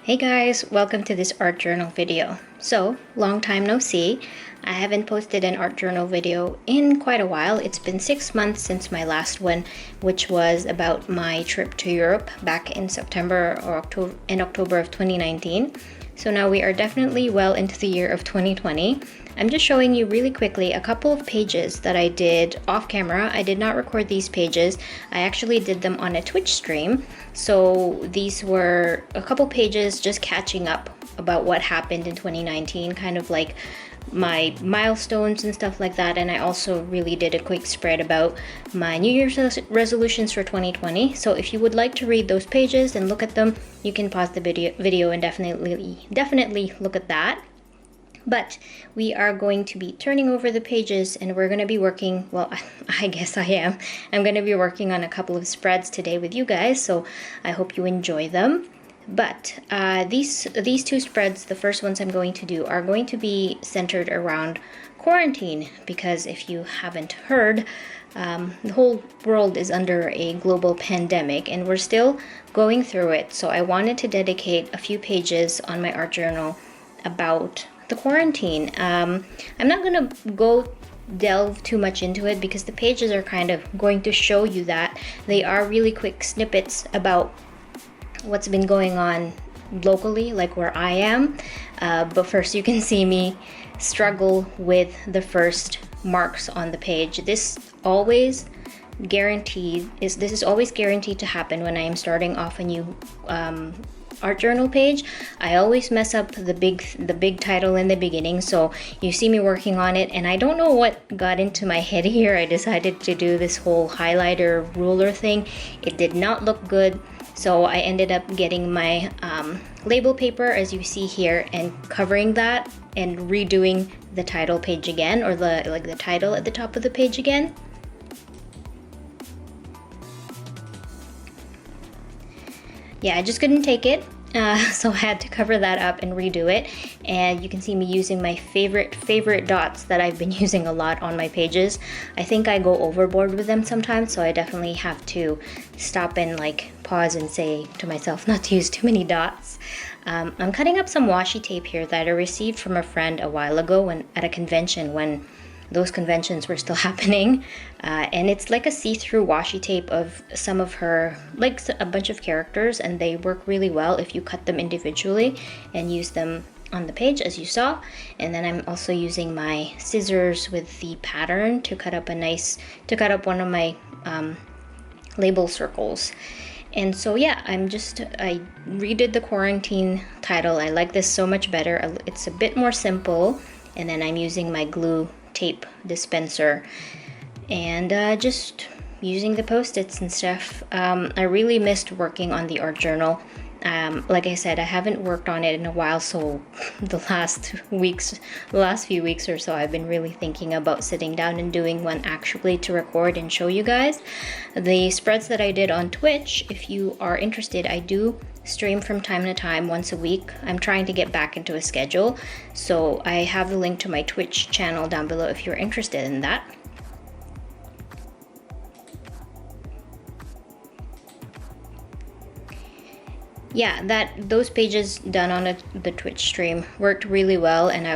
Hey guys, welcome to this art journal video. So, long time no see. I haven't posted an art journal video in quite a while. It's been 6 months since my last one, which was about my trip to Europe back in September or October of 2019. So now we are definitely well into the year of 2020. I'm just showing you really quickly a couple of pages that I did off camera. I did not record these pages. I actually did them on a Twitch stream. So these were a couple pages just catching up about what happened in 2019, kind of like my milestones and stuff like that. And I also really did a quick spread about my New Year's resolutions for 2020. So if you would like to read those pages and look at them, you can pause the video and definitely look at that. But we are going to be turning over the pages and we're going to be working, well, I guess I am. I'm going to be working on a couple of spreads today with you guys, so I hope you enjoy them. But these two spreads, the first ones I'm going to do, are going to be centered around quarantine, because if you haven't heard, the whole world is under a global pandemic and we're still going through it. So I wanted to dedicate a few pages on my art journal about the quarantine. I'm not gonna delve too much into it because the pages are kind of going to show you that. They are really quick snippets about what's been going on locally, like where I am. But first you can see me struggle with the first marks on the page. This is always guaranteed to happen when I am starting off a new art journal page. I always mess up the big title in the beginning, so you see me working on it, and I don't know what got into my head here. I decided to do this whole highlighter ruler thing. It did not look good, so I ended up getting my label paper, as you see here, and covering that and redoing the title page again, or the title at the top of the page again. Yeah, I just couldn't take it, so I had to cover that up and redo it. And you can see me using my favorite dots that I've been using a lot on my pages. I think I go overboard with them sometimes, so I definitely have to stop and like pause and say to myself not to use too many dots. I'm cutting up some washi tape here that I received from a friend a while ago at a convention when those conventions were still happening, and it's like a see-through washi tape of some of her, like a bunch of characters, and they work really well if you cut them individually and use them on the page, as you saw. And then I'm also using my scissors with the pattern to cut up one of my label circles. And so yeah, I redid the quarantine title. I like this so much better. It's a bit more simple, and then I'm using my glue tape dispenser and just using the post-its and stuff. I really missed working on the art journal. Like I said, I haven't worked on it in a while, so the last few weeks or so, I've been really thinking about sitting down and doing one actually to record and show you guys. The spreads that I did on Twitch, if you are interested, I do stream from time to time, once a week. I'm trying to get back into a schedule, so I have the link to my Twitch channel down below if you're interested in that. Yeah, those pages done on the Twitch stream worked really well, and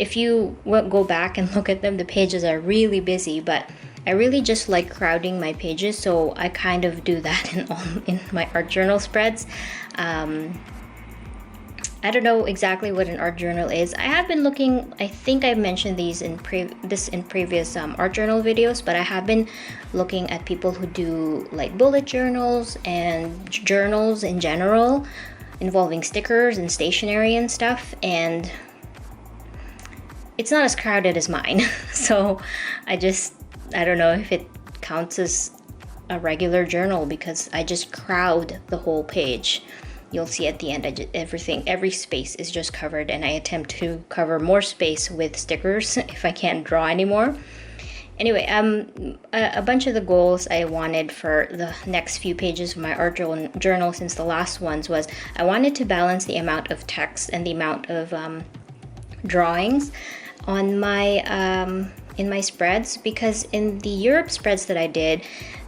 if you go back and look at them, the pages are really busy, but I really just like crowding my pages, so I kind of do that in my art journal spreads. I don't know exactly what an art journal is. I have been looking, I think I've mentioned these in previous art journal videos, but I have been looking at people who do like bullet journals and journals in general involving stickers and stationery and stuff, and it's not as crowded as mine. So I don't know if it counts as a regular journal because I just crowd the whole page. you'll see at the end, every space is just covered, and I attempt to cover more space with stickers if I can't draw anymore. Anyway, a bunch of the goals I wanted for the next few pages of my art journal since the last ones was I wanted to balance the amount of text and the amount of drawings on my in my spreads, because in the Europe spreads that I did,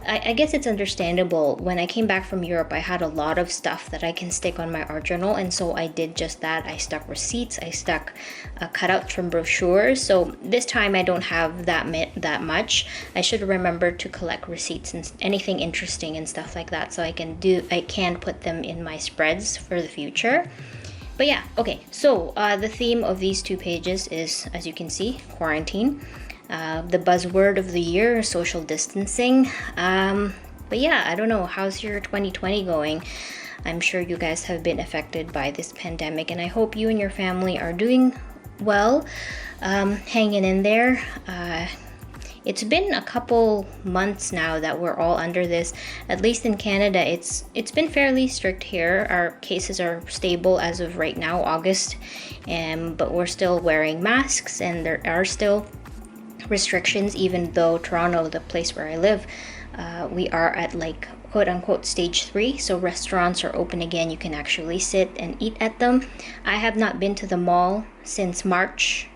I guess it's understandable. When I came back from Europe, I had a lot of stuff that I can stick on my art journal, and so I did just that. I stuck receipts, I stuck cutouts from brochures. So this time I don't have that much. I should remember to collect receipts and anything interesting and stuff like that, so I can put them in my spreads for the future. But yeah, okay, so the theme of these 2 pages is, as you can see, quarantine. The buzzword of the year, social distancing. But yeah, I don't know, how's your 2020 going? I'm sure you guys have been affected by this pandemic, and I hope you and your family are doing well, hanging in there. It's been a couple months now that we're all under this. At least in Canada, it's been fairly strict here. Our cases are stable as of right now, August, but we're still wearing masks, and there are still restrictions, even though Toronto, the place where I live, we are at like quote-unquote stage 3, so restaurants are open again. You can actually sit and eat at them. I have not been to the mall since March,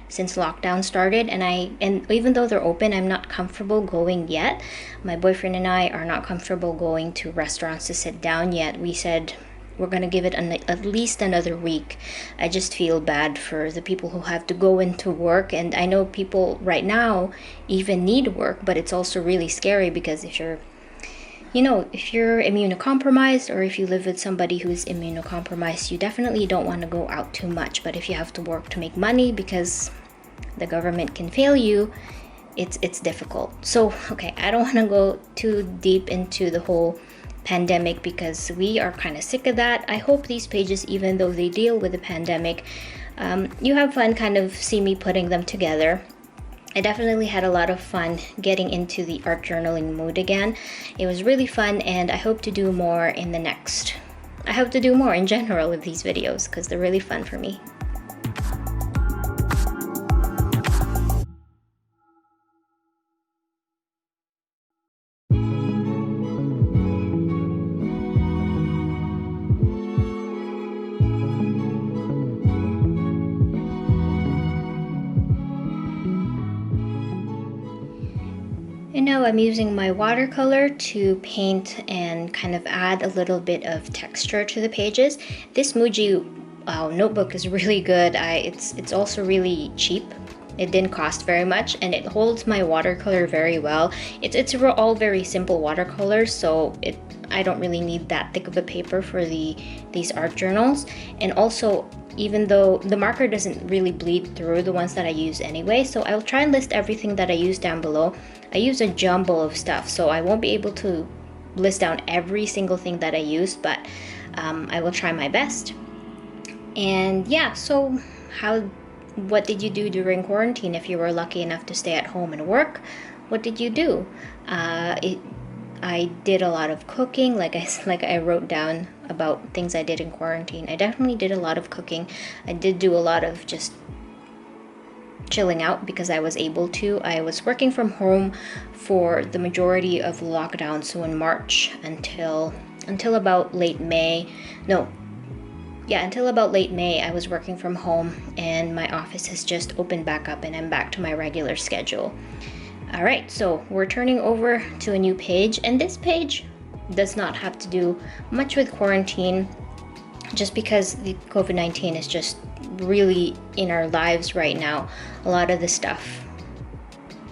since lockdown started, and even though they're open, I'm not comfortable going yet. My boyfriend and I are not comfortable going to restaurants to sit down yet. We said we're gonna give it at least another week. I just feel bad for the people who have to go into work, and I know people right now even need work, but it's also really scary because if you're immunocompromised, or if you live with somebody who's immunocompromised, you definitely don't want to go out too much. But if you have to work to make money because the government can fail you, it's difficult. So okay, I don't want to go too deep into the whole pandemic because we are kind of sick of that. I hope these pages, even though they deal with the pandemic, you have fun kind of see me putting them together. I definitely had a lot of fun getting into the art journaling mood again. It was really fun, and I hope to do more in general with these videos because they're really fun for me. And now I'm using my watercolor to paint and kind of add a little bit of texture to the pages. This MUJI notebook is really good. It's also really cheap. It didn't cost very much, and it holds my watercolor very well. It's all very simple watercolors, so I don't really need that thick of a paper for these art journals. And also, even though the marker doesn't really bleed through the ones that I use anyway, so I'll try and list everything that I use down below. I use a jumble of stuff, so I won't be able to list down every single thing that I use, but I will try my best. And yeah, so what did you do during quarantine? If you were lucky enough to stay at home and work, what did you do? I did a lot of cooking, like I wrote down about things I did in quarantine. I definitely did a lot of cooking. I did do a lot of just chilling out because I was able to. I was working from home for the majority of lockdown, so in March until about late May. Until about late May, I was working from home, and my office has just opened back up, and I'm back to my regular schedule. All right, so we're turning over to a new page, and this page does not have to do much with quarantine, just because the COVID-19 is just really in our lives right now. A lot of the stuff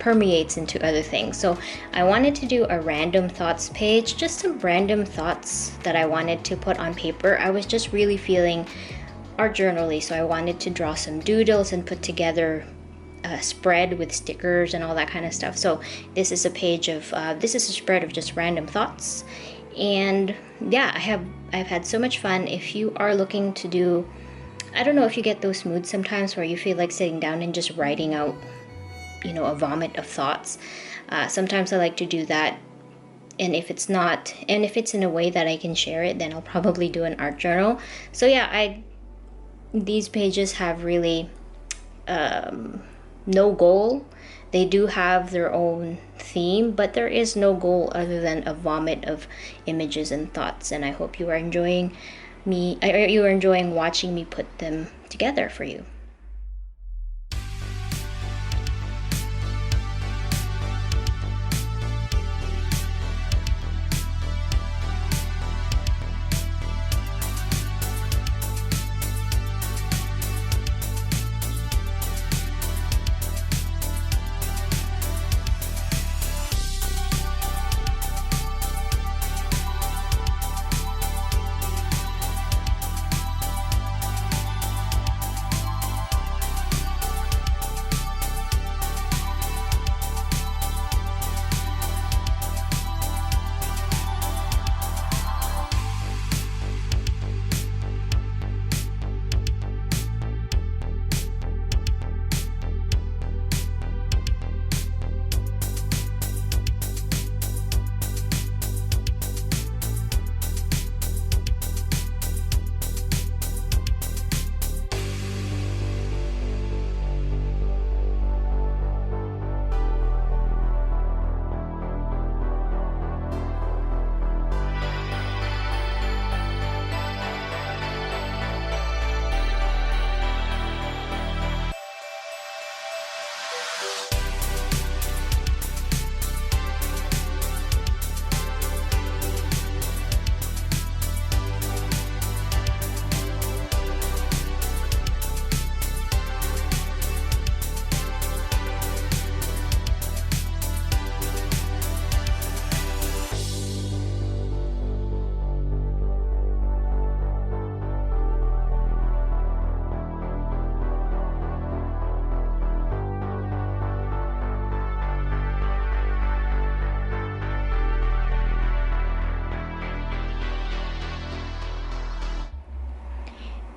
permeates into other things. So I wanted to do a random thoughts page, just some random thoughts that I wanted to put on paper. I was just really feeling art journaling, so I wanted to draw some doodles and put together a spread with stickers and all that kind of stuff. So this is a page of this is a spread of just random thoughts. And yeah, I've had so much fun. If you are looking to do, I don't know if you get those moods sometimes where you feel like sitting down and just writing out, a vomit of thoughts. Sometimes I like to do that. And if it's not, and if it's in a way that I can share it, then I'll probably do an art journal. So yeah, these pages have really no goal. They do have their own theme, but there is no goal other than a vomit of images and thoughts. And I hope you are enjoying watching me put them together for you.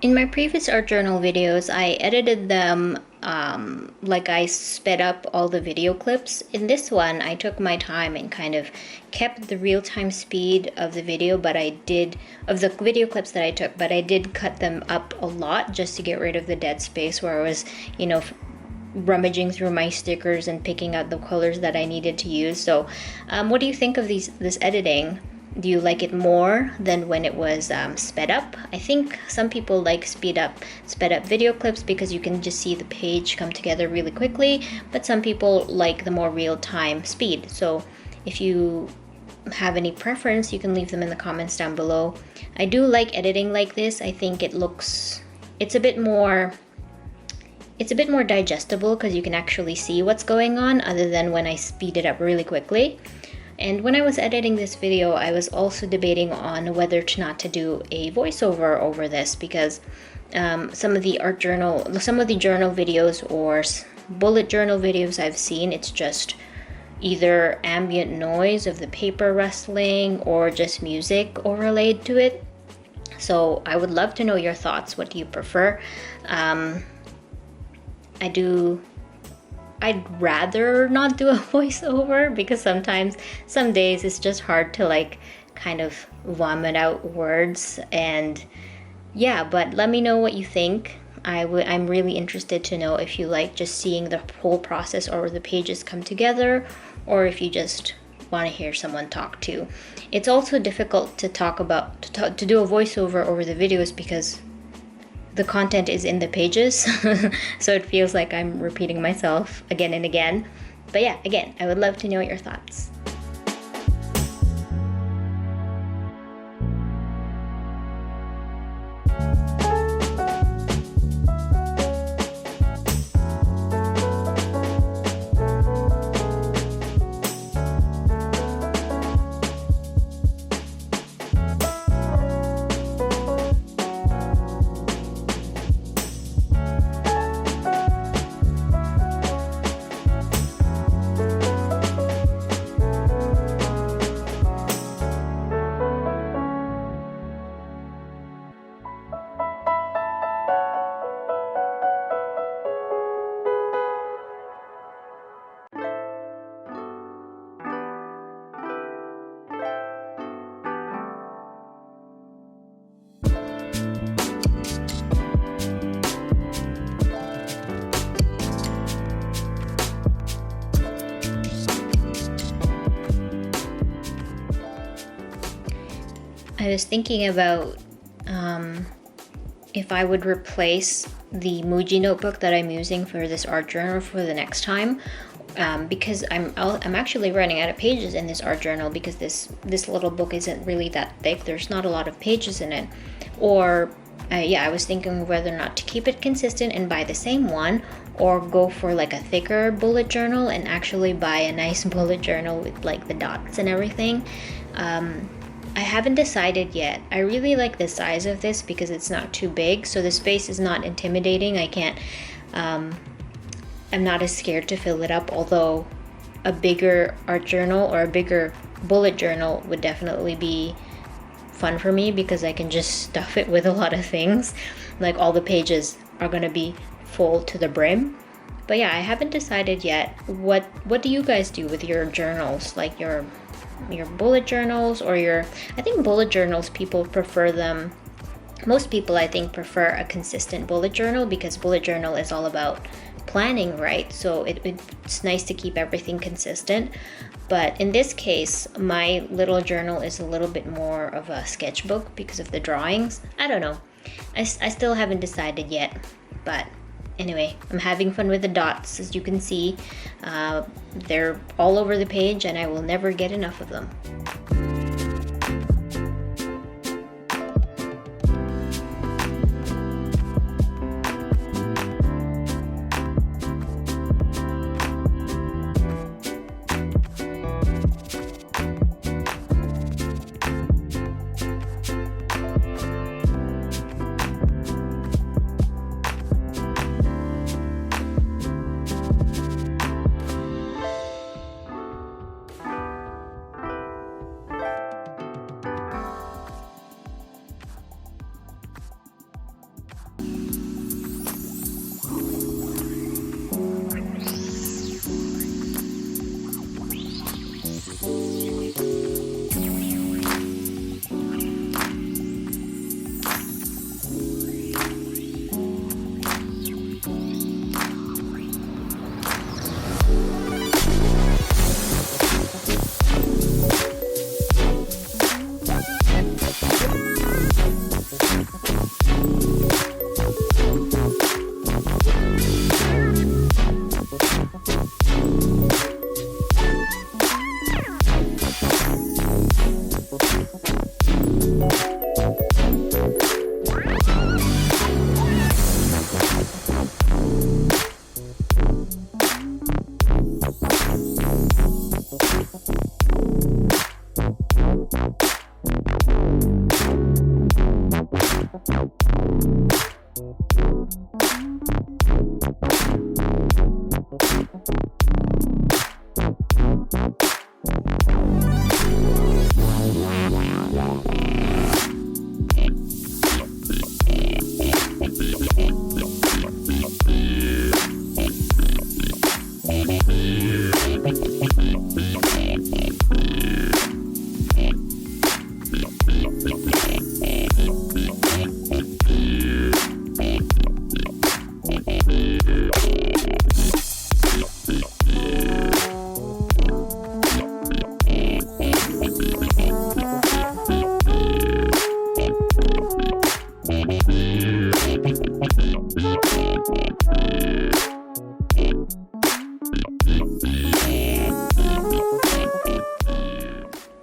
In my previous art journal videos, I edited them like I sped up all the video clips. In this one, I took my time and kind of kept the real-time speed of the video, of the video clips that I took, but I did cut them up a lot just to get rid of the dead space where I was, you know, rummaging through my stickers and picking out the colors that I needed to use. So what do you think of this editing? Do you like it more than when it was sped up? I think some people like sped up video clips because you can just see the page come together really quickly, but some people like the more real-time speed. So if you have any preference, you can leave them in the comments down below. I do like editing like this. I think it's a bit more digestible because you can actually see what's going on other than when I speed it up really quickly. And when I was editing this video, I was also debating on whether or not to do a voiceover over this because some of the journal videos or bullet journal videos I've seen, it's just either ambient noise of the paper rustling or just music overlaid to it. So I would love to know your thoughts. What do you prefer? I'd rather not do a voiceover because some days it's just hard to like kind of vomit out words, and yeah, but let me know what you think. I'm really interested to know if you like just seeing the whole process or the pages come together, or if you just want to hear someone talk too. It's also difficult to to do a voiceover over the videos because the content is in the pages, so it feels like I'm repeating myself again and again. But yeah, again, I would love to know your thoughts. I was thinking about if I would replace the MUJI notebook that I'm using for this art journal for the next time, because I'm actually running out of pages in this art journal because this little book isn't really that thick. There's not a lot of pages in it. Or yeah, I was thinking whether or not to keep it consistent and buy the same one, or go for like a thicker bullet journal and actually buy a nice bullet journal with like the dots and everything. I haven't decided yet. I really like the size of this because it's not too big, so the space is not intimidating. I can't, I'm not as scared to fill it up, although a bigger art journal or a bigger bullet journal would definitely be fun for me because I can just stuff it with a lot of things. Like all the pages are gonna be full to the brim. But yeah, I haven't decided yet. What do you guys do with your journals? Like your bullet journals or I think bullet journals, people prefer them. Most people, I think, prefer a consistent bullet journal because bullet journal is all about planning, right? So it's nice to keep everything consistent. But in this case, my little journal is a little bit more of a sketchbook because of the drawings. I don't know. I still haven't decided yet. But anyway, I'm having fun with the dots. As you can see, they're all over the page and I will never get enough of them.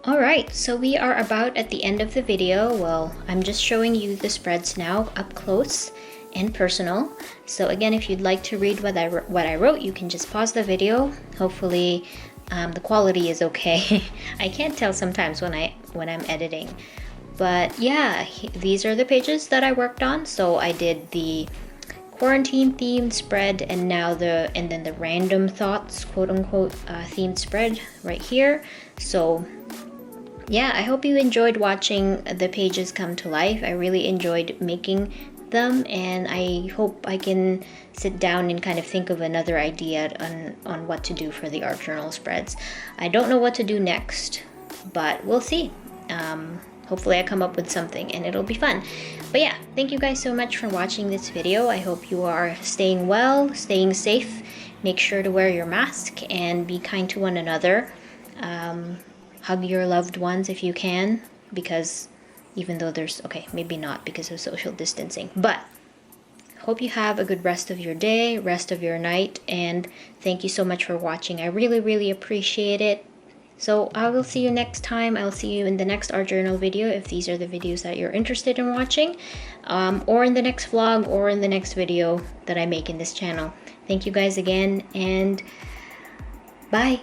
Alright, so we are about at the end of the video. Well, I'm just showing you the spreads now up close and personal. So again, if you'd like to read what I wrote, you can just pause the video. Hopefully the quality is okay. I can't tell sometimes when I'm editing. But yeah, these are the pages that I worked on. So I did the quarantine themed spread and then the random thoughts quote unquote themed spread right here. So yeah, I hope you enjoyed watching the pages come to life. I really enjoyed making them, and I hope I can sit down and kind of think of another idea on what to do for the art journal spreads. I don't know what to do next, but we'll see. Hopefully I come up with something and it'll be fun. But yeah, thank you guys so much for watching this video. I hope you are staying well, staying safe. Make sure to wear your mask and be kind to one another. Hug your loved ones if you can, because even though there's, okay, maybe not because of social distancing. But hope you have a good rest of your day, rest of your night, and thank you so much for watching. I really, really appreciate it. So I will see you next time. I'll see you in the next art journal video if these are the videos that you're interested in watching, or in the next vlog, or in the next video that I make in this channel. Thank you guys again, and bye.